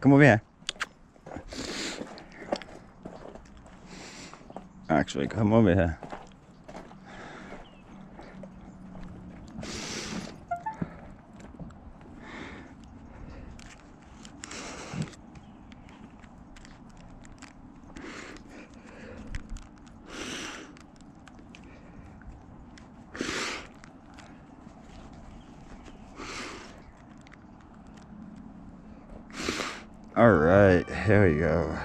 Come over here. Actually, come over here. All right, here we go.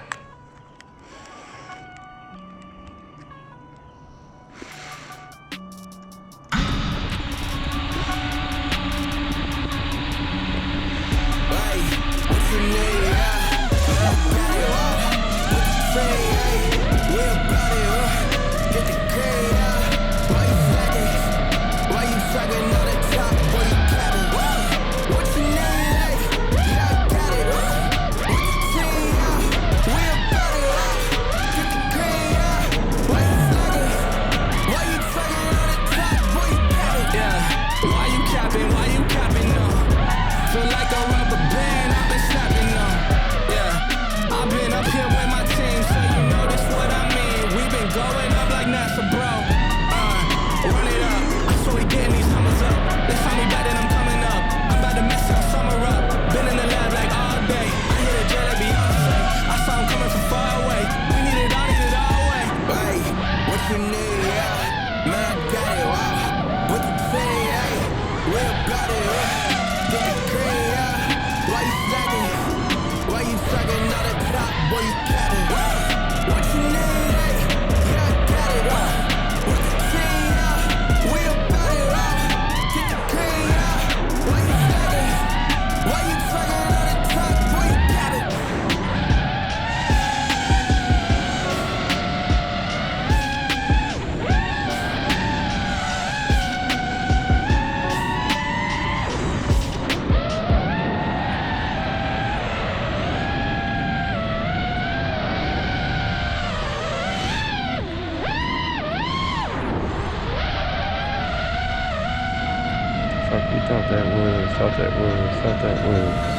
Thought that was.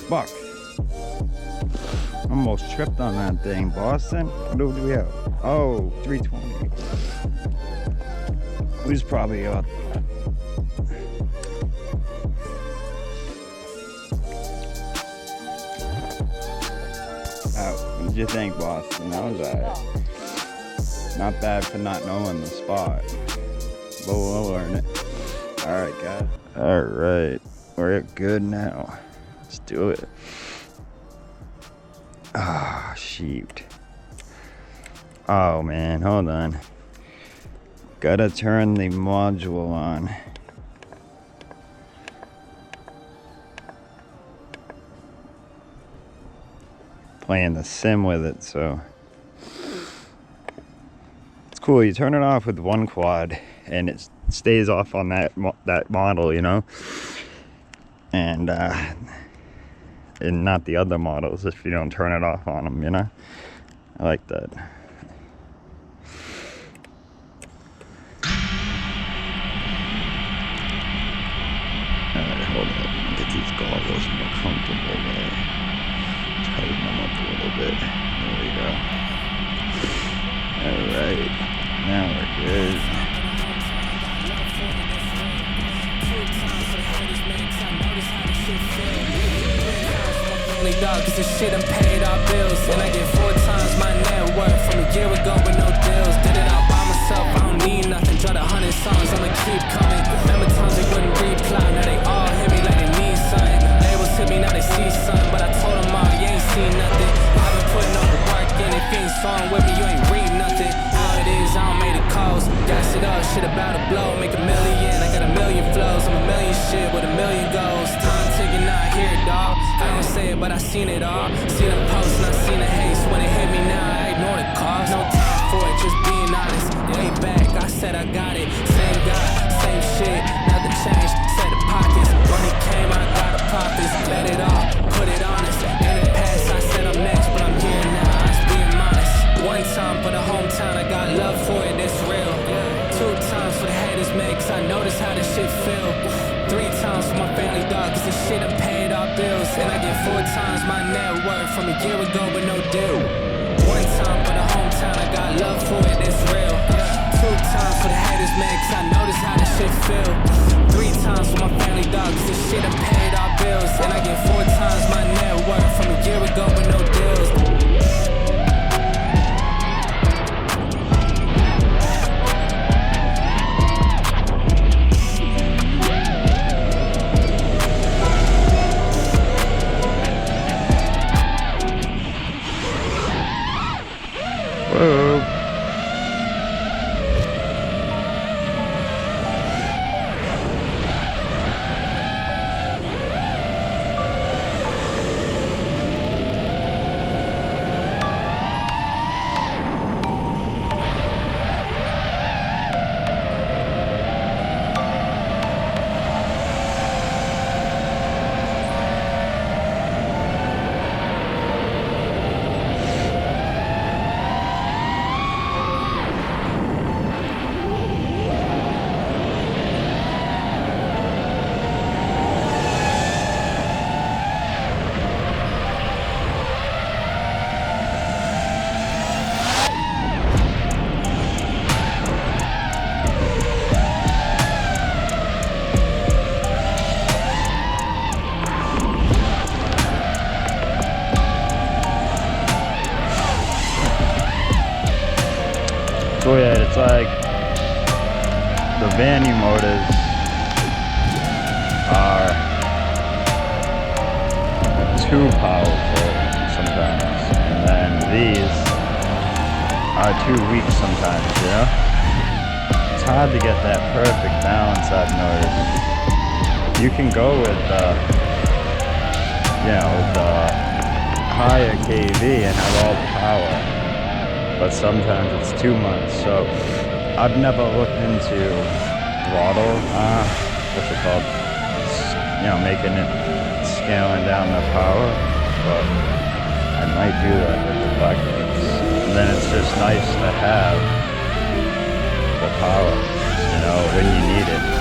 Buck. Almost tripped on that thing, Boston. What do we have? Oh, 320. Who's probably up? What did you think, Boston? That was alright. Not bad for not knowing the spot. But we'll learn it. Alright, guys. Alright. We're good now. Let's do it. Ah, shoot. Oh man, hold on. Gotta turn the module on. Playing the sim with it, so it's cool. You turn it off with one quad and it stays off on that model, you know, and not the other models if you don't turn it off on them, you know. I like that. Alright, hold on. Get these goggles more comfortable there. Tighten them up a little bit. There we go. Alright. Now we're good. Dog, cause this shit done paid our bills. And I get 4 times my net worth from a year ago with no deals. Did it all by myself, I don't need nothing. Dropped 100 songs, I'ma keep coming. Remember times they wouldn't reply, now they all hit me like they need something. Labels hit me, now they see something. But I told them all, you ain't seen nothing. I've been putting all the work in. If you ain't song with me, you ain't read nothing. All it is, I don't make the calls. Gas it up, shit about to blow. Make 1 million, I got 1 million flows. I'm 1 million shit with 1 million goals. Time ticking, I hear it, dog. I don't say it, but I seen it all. Seen the post and I seen the haste. When it hit me now, I ignore the calls. No time for it, just being honest. Way back, I said I got it. Same guy, same shit, nothing changed. Set the pockets. Money came, I got the profits. Let it all, put it honest. In the past, I said I'm next, but I'm here now. I was being modest. 1 time for the hometown, I got love for it, it's real. 2 times for the haters, man, cause I notice how this shit feel. 3 times for my family, dog, cause this shit done paid our bills. And I get 4 times my net worth from a year ago with no deal. 1 time for the hometown, I got love for it, it's real. 2 times for the haters, man, cause I notice how this shit feel. 3 times for my family, dog, cause this shit done paid our bills. And I get 4 times my net worth from a year ago with no deals. Whoa. So yeah, it's like the Vanny motors are too powerful sometimes, and then these are too weak sometimes, you know? It's hard to get that perfect balance, I've noticed. You can go with you know, the higher KV and have all the power, but sometimes it's too much. So I've never looked into throttle what's it called? You know, making it, scaling down the power, but I might do that with the buckets. And then it's just nice to have the power, you know, when you need it.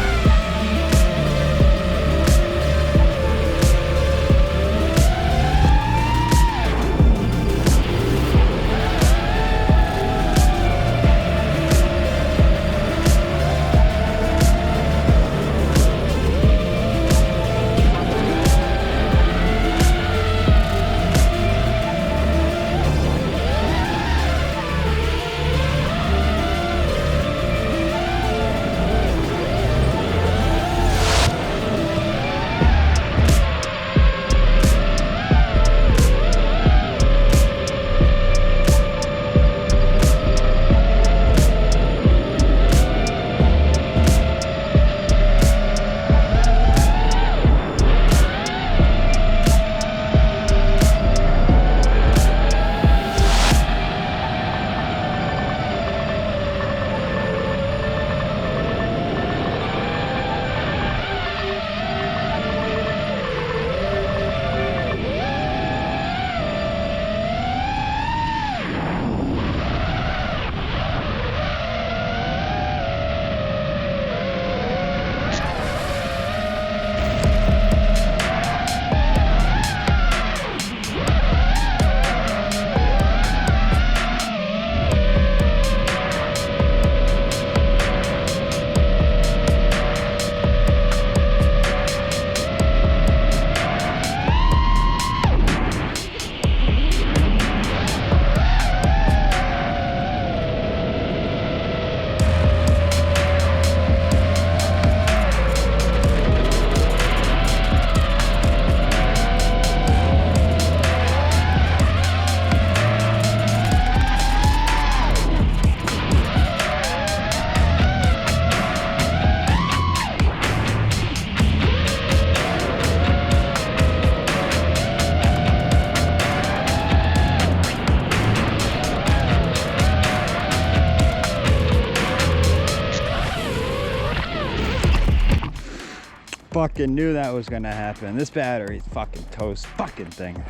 Fucking knew that was gonna happen. This battery's fucking toast. Fucking thing.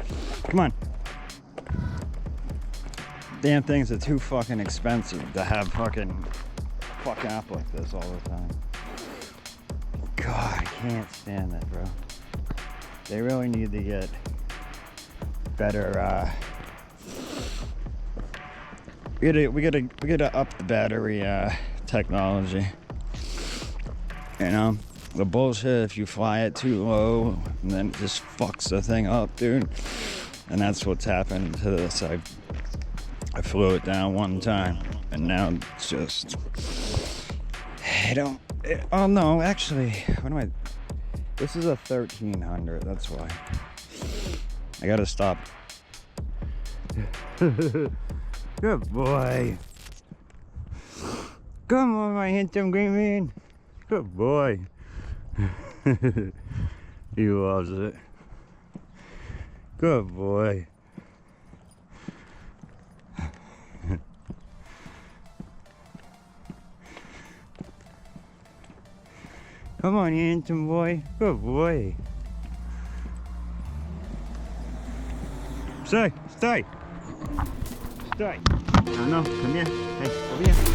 Come on. Damn things are too fucking expensive to have fucking up like this all the time. God, I can't stand that, bro. They really need to get better. We gotta up the battery technology. You know. The bullshit if you fly it too low and then it just fucks the thing up, dude. And that's what's happened to this. I flew it down one time and now it's just oh no, actually, what am I? This is a 1300, that's why. I gotta stop. Good boy. Come on, my handsome green man. Good boy. He loves it. Good boy. Come on, handsome boy. Good boy. Stay. Stay. Stay. No, come here. Hey, over here.